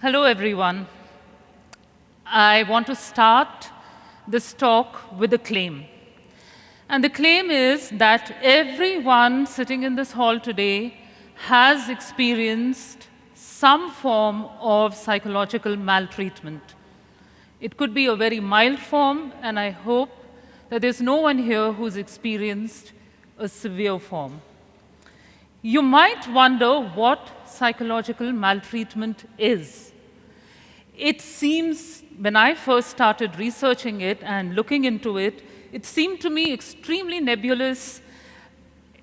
Hello, everyone. I want to start this talk with a claim. And the claim is that everyone sitting in this hall today has experienced some form of psychological maltreatment. It could be a very mild form, and I hope that there's no one here who's experienced a severe form. You might wonder what psychological maltreatment is. It seems, when I first started researching it and looking into it, it seemed to me extremely nebulous.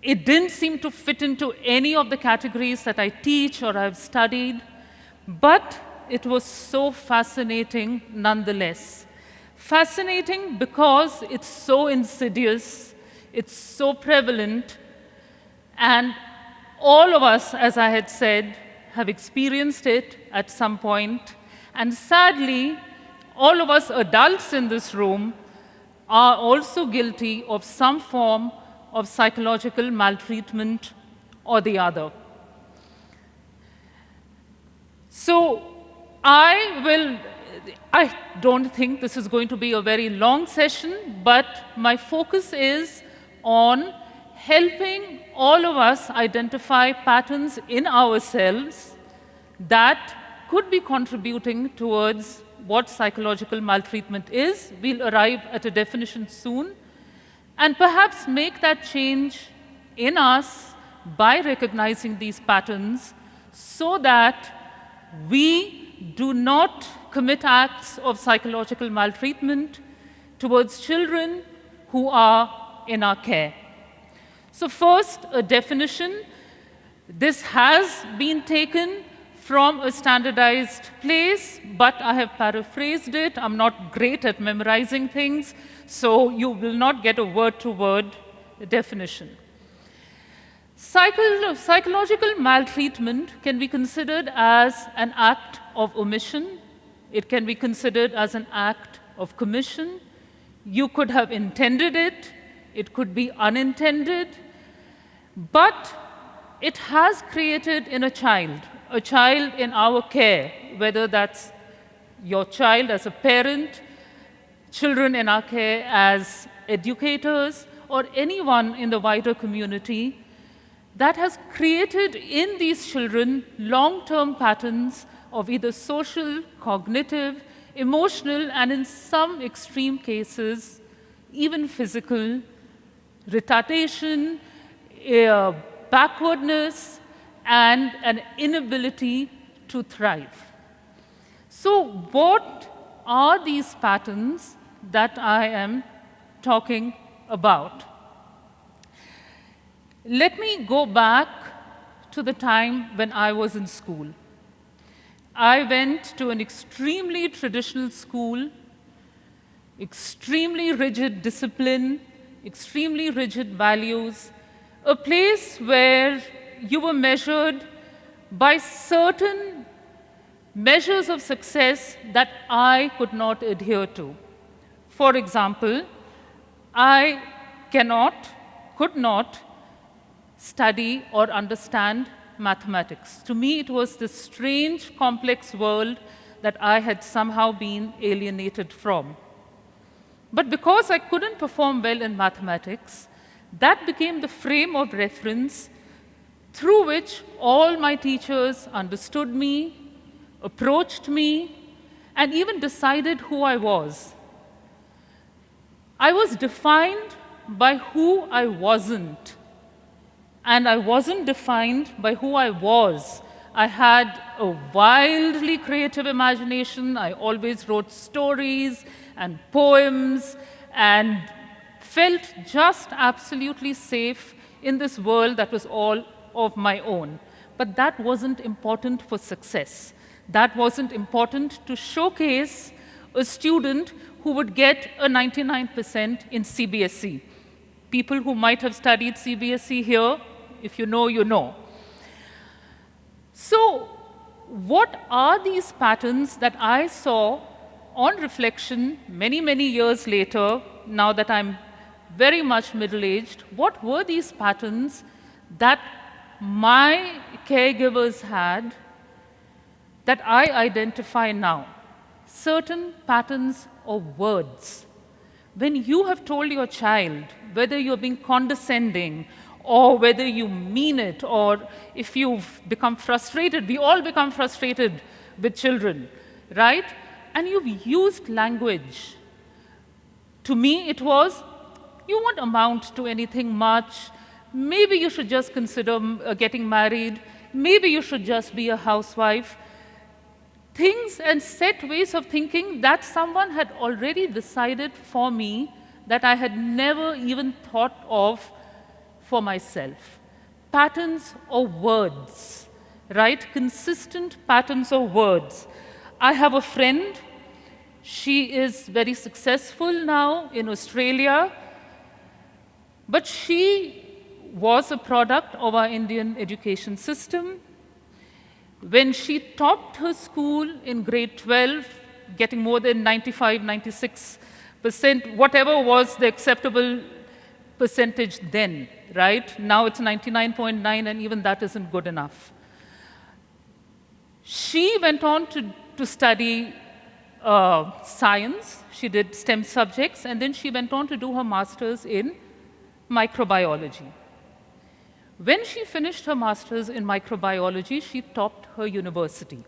It didn't seem to fit into any of the categories that I teach or I've studied, but it was so fascinating nonetheless. Fascinating because it's so insidious, it's so prevalent, and all of us, as I had said, have experienced it at some point. And sadly, all of us adults in this room are also guilty of some form of psychological maltreatment or the other. So I don't think this is going to be a very long session, but my focus is on helping all of us identify patterns in ourselves that could be contributing towards what psychological maltreatment is. We'll arrive at a definition soon, and perhaps make that change in us by recognizing these patterns so that we do not commit acts of psychological maltreatment towards children who are in our care. So first, a definition. This has been taken from a standardized place, but I have paraphrased it. I'm not great at memorizing things, so you will not get a word-to-word definition. Psychological maltreatment can be considered as an act of omission. It can be considered as an act of commission. You could have intended it. It could be unintended. But it has created in a child in our care, whether that's your child as a parent, children in our care as educators, or anyone in the wider community, that has created in these children long-term patterns of either social, cognitive, emotional, and in some extreme cases, even physical, retardation, backwardness, and an inability to thrive. So what are these patterns that I am talking about? Let me go back to the time when I was in school. I went to an extremely traditional school, extremely rigid discipline, extremely rigid values, a place where you were measured by certain measures of success that I could not adhere to. For example, I could not study or understand mathematics. To me, it was this strange, complex world that I had somehow been alienated from. But because I couldn't perform well in mathematics, that became the frame of reference through which all my teachers understood me, approached me, and even decided who I was. I was defined by who I wasn't, and I wasn't defined by who I was. I had a wildly creative imagination. I always wrote stories and poems and felt just absolutely safe in this world that was all of my own. But that wasn't important for success. That wasn't important to showcase a student who would get a 99% in CBSE. People who might have studied CBSE here, if you know, you know. So what are these patterns that I saw on reflection many, many years later, now that I'm very much middle-aged? What were these patterns that my caregivers had that I identify now, certain patterns or words. When you have told your child, whether you're being condescending or whether you mean it, or if you've become frustrated, we all become frustrated with children, right? And you've used language. To me, it was, you won't amount to anything much. Maybe you should just consider getting married. Maybe you should just be a housewife. Things and set ways of thinking that someone had already decided for me that I had never even thought of for myself. Patterns or words, right? Consistent patterns or words. I have a friend. She is very successful now in Australia, but she was a product of our Indian education system. When she topped her school in grade 12, getting more than 95, 96%, whatever was the acceptable percentage then, right? Now it's 99.9, and even that isn't good enough. She went on to study science. She did STEM subjects, and then she went on to do her master's in microbiology. When she finished her master's in microbiology, she topped her university.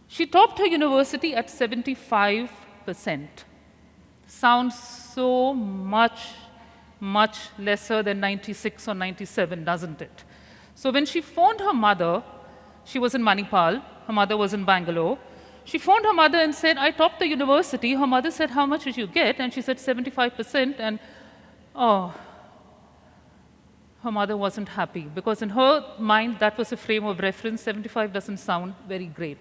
She topped her university at 75%. Sounds so much, much lesser than 96 or 97, doesn't it? So when she phoned her mother, she was in Manipal, her mother was in Bangalore. She phoned her mother and said, I topped the university. Her mother said, how much did you get? And she said 75%, and oh, her mother wasn't happy, because in her mind, that was a frame of reference. 75 doesn't sound very great.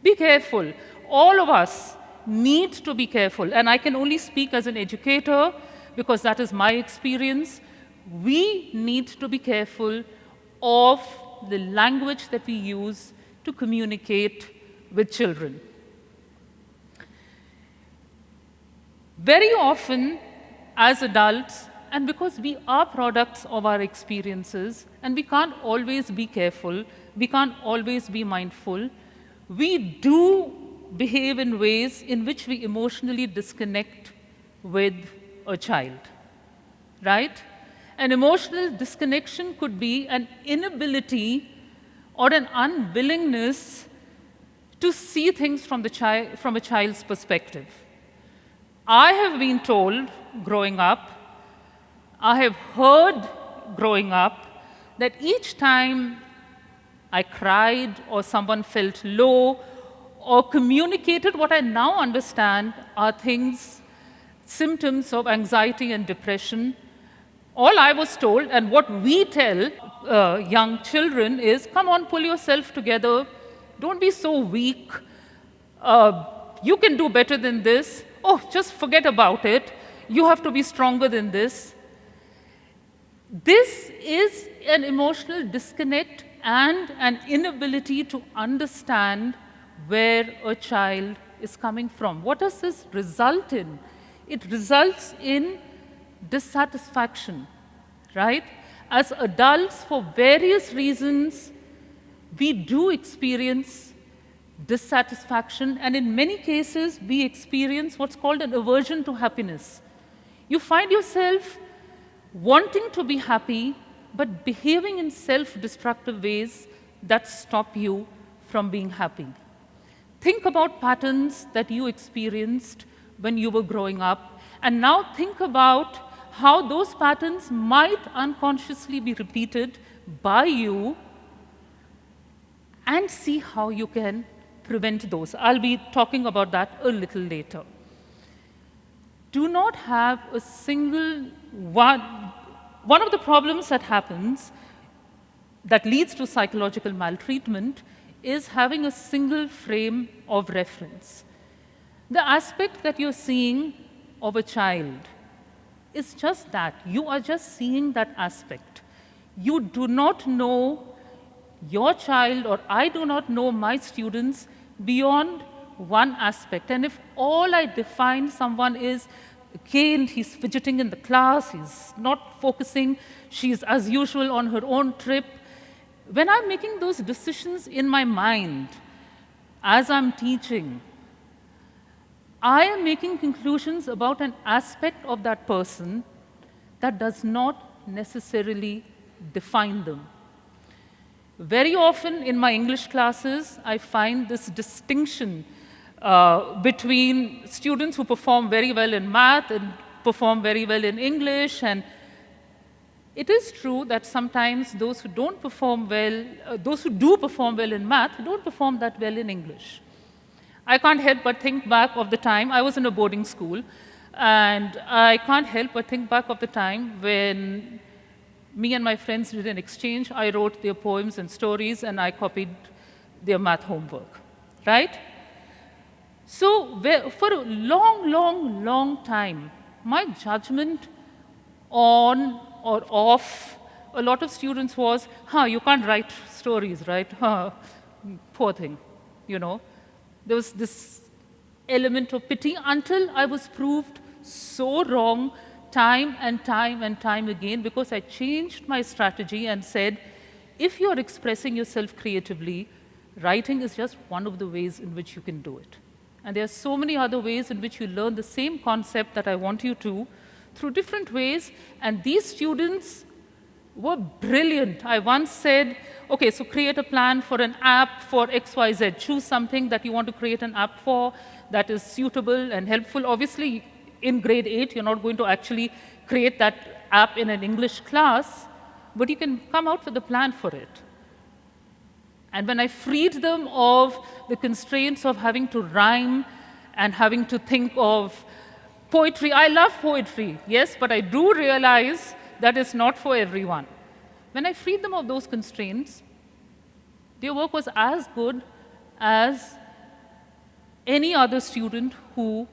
Be careful. All of us need to be careful, and I can only speak as an educator because that is my experience. We need to be careful of the language that we use to communicate with children. Very often, as adults, and because we are products of our experiences, and we can't always be careful, we can't always be mindful, we do behave in ways in which we emotionally disconnect with a child, right? An emotional disconnection could be an inability or an unwillingness to see things from a child's perspective. I have been told growing up, I have heard growing up, that each time I cried or someone felt low or communicated what I now understand are things, symptoms of anxiety and depression, all I was told, and what we tell young children is, come on, pull yourself together, don't be so weak, you can do better than this, oh, just forget about it, you have to be stronger than this. This is an emotional disconnect and an inability to understand where a child is coming from. What does this result in? It results in dissatisfaction, right? As adults, for various reasons, we do experience dissatisfaction, and in many cases, we experience what's called an aversion to happiness. You find yourself wanting to be happy, but behaving in self-destructive ways that stop you from being happy. Think about patterns that you experienced when you were growing up, and now think about how those patterns might unconsciously be repeated by you, and see how you can prevent those. I'll be talking about that a little later. Do not have a single one. One of the problems that happens that leads to psychological maltreatment is having a single frame of reference. The aspect that you're seeing of a child is just that. You are just seeing that aspect. You do not know your child, or I do not know my students beyond one aspect. And if all I define someone is, again, he's fidgeting in the class, he's not focusing, she's as usual on her own trip, when I'm making those decisions in my mind, as I'm teaching, I am making conclusions about an aspect of that person that does not necessarily define them. Very often in my English classes, I find this distinction between students who perform very well in math and perform very well in English. And it is true that sometimes those who don't perform well, those who do perform well in math, don't perform that well in English. I can't help but think back of the time I was in a boarding school, and I can't help but think back of the time when me and my friends did an exchange. I wrote their poems and stories, and I copied their math homework, right? So for a long, long, long time, my judgment on or of a lot of students was, you can't write stories, right? Poor thing, you know. There was this element of pity until I was proved so wrong time and time and time again, because I changed my strategy and said, if you're expressing yourself creatively, writing is just one of the ways in which you can do it. And there are so many other ways in which you learn the same concept that I want you to, through different ways. And these students were brilliant. I once said, okay, so create a plan for an app for XYZ. Choose something that you want to create an app for that is suitable and helpful. Obviously, in grade 8, you're not going to actually create that app in an English class, but you can come out with a plan for it. And when I freed them of the constraints of having to rhyme and having to think of poetry, I love poetry, yes, but I do realize that is not for everyone. When I freed them of those constraints, their work was as good as any other student who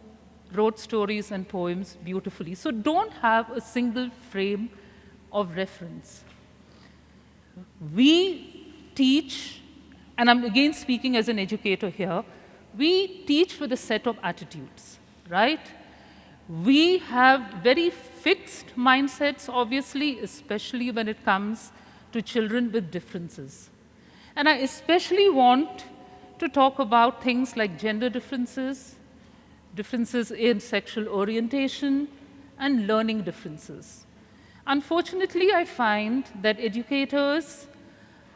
wrote stories and poems beautifully. So don't have a single frame of reference. We teach, and I'm again speaking as an educator here, we teach with a set of attitudes, right? We have very fixed mindsets, obviously, especially when it comes to children with differences. And I especially want to talk about things like gender differences, differences in sexual orientation, and learning differences. Unfortunately, I find that educators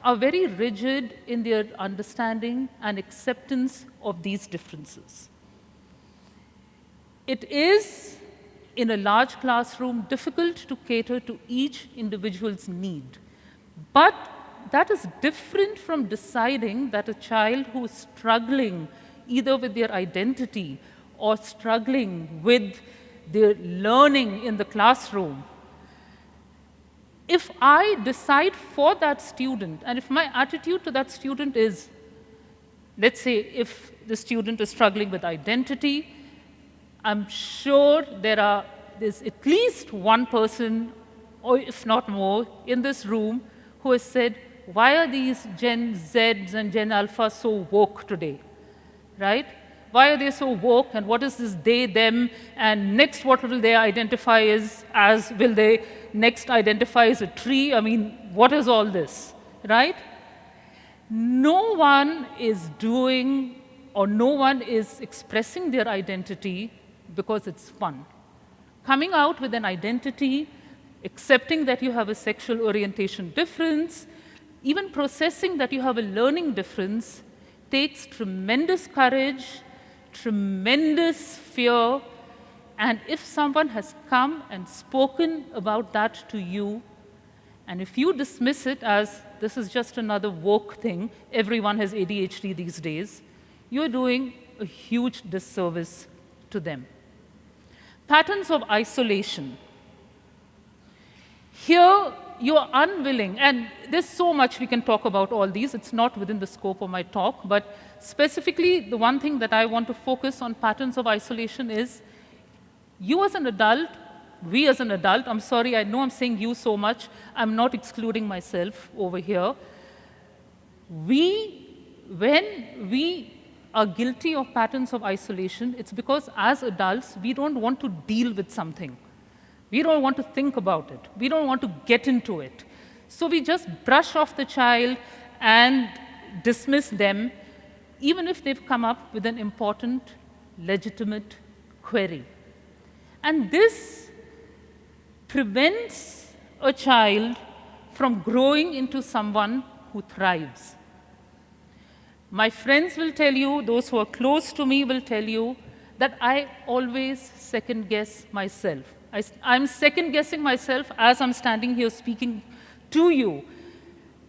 are very rigid in their understanding and acceptance of these differences. It is, in a large classroom, difficult to cater to each individual's need. But that is different from deciding that a child who is struggling either with their identity or struggling with their learning in the classroom, if I decide for that student, and if my attitude to that student is, let's say, if the student is struggling with identity, I'm sure there's at least one person, or if not more, in this room who has said, why are these Gen Zs and Gen Alpha so woke today, right? Why are they so woke, and what is this they, them, and next what will they identify as will they next identify as a tree? I mean, what is all this, right? No one is doing, or no one is expressing their identity because it's fun. Coming out with an identity, accepting that you have a sexual orientation difference, even processing that you have a learning difference, takes tremendous courage, tremendous fear, and if someone has come and spoken about that to you, and if you dismiss it as this is just another woke thing, everyone has ADHD these days, you're doing a huge disservice to them. Patterns of isolation. Here, you're unwilling, and there's so much we can talk about all these. It's not within the scope of my talk, but specifically, the one thing that I want to focus on patterns of isolation is you as an adult, we as an adult, I'm sorry, I know I'm saying you so much, I'm not excluding myself over here. When we are guilty of patterns of isolation, it's because as adults, we don't want to deal with something. We don't want to think about it. We don't want to get into it. So we just brush off the child and dismiss them even if they've come up with an important, legitimate query. And this prevents a child from growing into someone who thrives. My friends will tell you, those who are close to me will tell you, that I always second guess myself. I'm second guessing myself as I'm standing here speaking to you.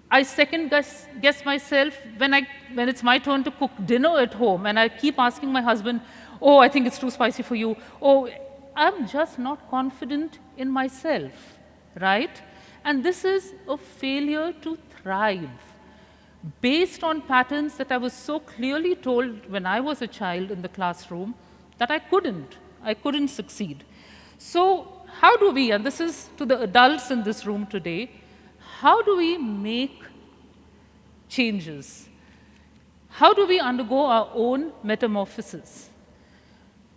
I second guess myself when it's my turn to cook dinner at home, and I keep asking my husband, oh, I think it's too spicy for you. Oh, I'm just not confident in myself, right? And this is a failure to thrive based on patterns that I was so clearly told when I was a child in the classroom that I couldn't succeed. So how do we, and this is to the adults in this room today, how do we make changes? How do we undergo our own metamorphosis?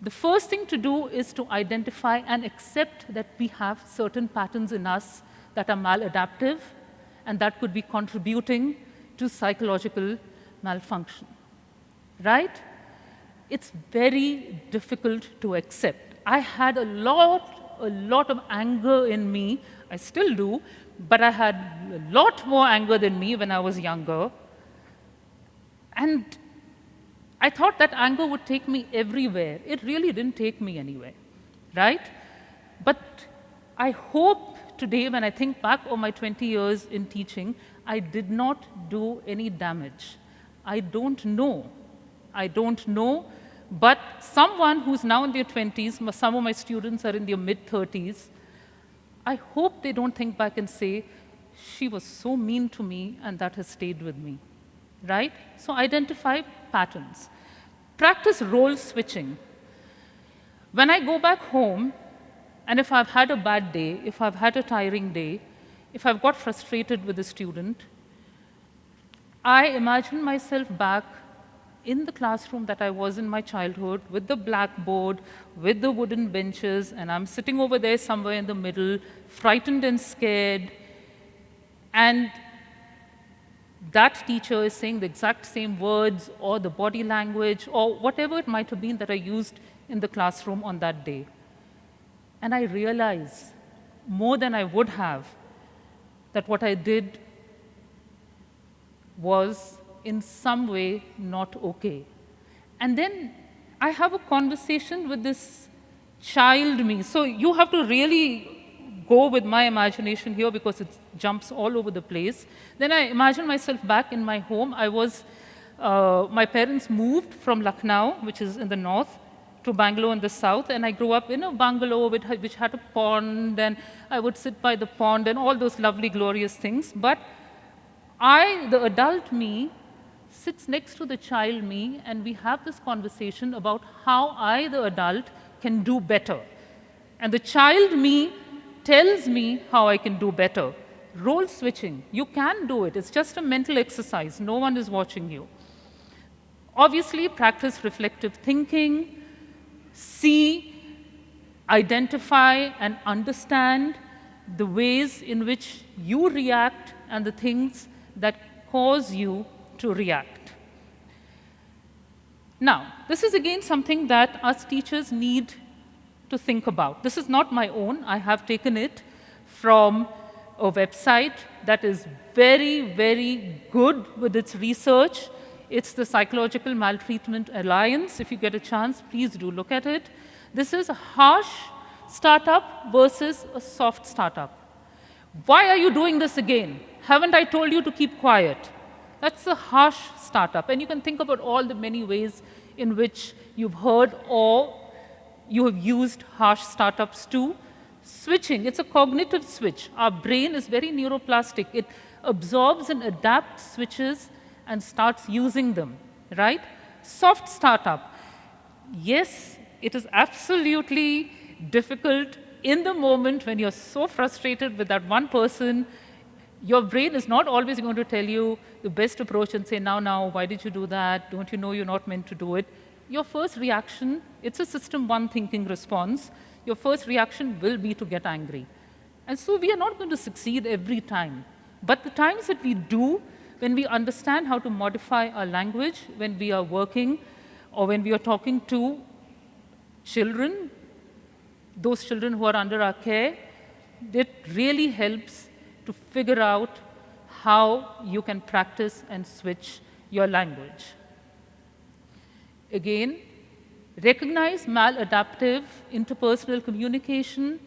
The first thing to do is to identify and accept that we have certain patterns in us that are maladaptive and that could be contributing to psychological malfunction, right? It's very difficult to accept. I had a lot of anger in me. I still do, but I had a lot more anger than me when I was younger. And I thought that anger would take me everywhere. It really didn't take me anywhere, right? But I hope today, when I think back on my 20 years in teaching, I did not do any damage. I don't know, but someone who's now in their 20s, some of my students are in their mid-30s, I hope they don't think back and say, she was so mean to me and that has stayed with me, right? So identify patterns. Practice role switching. When I go back home, and if I've had a bad day, if I've had a tiring day, if I've got frustrated with a student, I imagine myself back in the classroom that I was in my childhood, with the blackboard, with the wooden benches, and I'm sitting over there somewhere in the middle, frightened and scared, and that teacher is saying the exact same words or the body language or whatever it might have been that I used in the classroom on that day. And I realize, more than I would have, that what I did was in some way not okay. And then I have a conversation with this child me. So you have to really go with my imagination here because it jumps all over the place. Then I imagine myself back in my home. My parents moved from Lucknow, which is in the north, to Bangalore in the south, and I grew up in a bungalow which had a pond, and I would sit by the pond and all those lovely, glorious things. But the adult me, sits next to the child me, and we have this conversation about how I, the adult, can do better. And the child me tells me how I can do better. Role switching, you can do it. It's just a mental exercise. No one is watching you. Obviously, practice reflective thinking. See, identify, and understand the ways in which you react and the things that cause you to react. Now, this is again something that us teachers need to think about. This is not my own. I have taken it from a website that is very, very good with its research. It's the Psychological Maltreatment Alliance. If you get a chance, please do look at it. This is a harsh startup versus a soft startup. Why are you doing this again? Haven't I told you to keep quiet? That's a harsh startup. And you can think about all the many ways in which you've heard or you have used harsh startups too. Switching, it's a cognitive switch. Our brain is very neuroplastic. It absorbs and adapts switches and starts using them, right? Soft startup. Yes, it is absolutely difficult in the moment when you're so frustrated with that one person. Your brain is not always going to tell you the best approach and say, now, why did you do that? Don't you know you're not meant to do it? Your first reaction, it's a system one thinking response. Your first reaction will be to get angry. And so we are not going to succeed every time. But the times that we do, when we understand how to modify our language, when we are working or when we are talking to children, those children who are under our care, it really helps to figure out how you can practice and switch your language. Again, recognize maladaptive interpersonal communication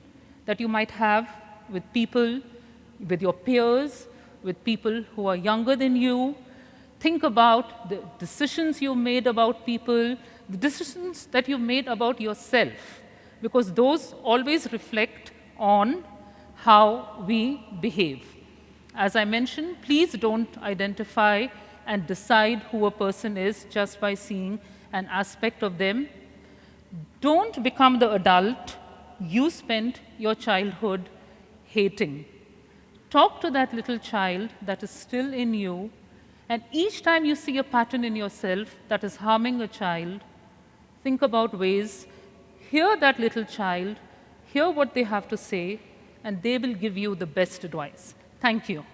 that you might have with people, with your peers, with people who are younger than you. Think about the decisions you made about people, the decisions that you made about yourself, because those always reflect on how we behave. As I mentioned, please don't identify and decide who a person is just by seeing an aspect of them. Don't become the adult you spent your childhood hating. Talk to that little child that is still in you, and each time you see a pattern in yourself that is harming a child, think about ways, hear that little child, hear what they have to say, and they will give you the best advice. Thank you.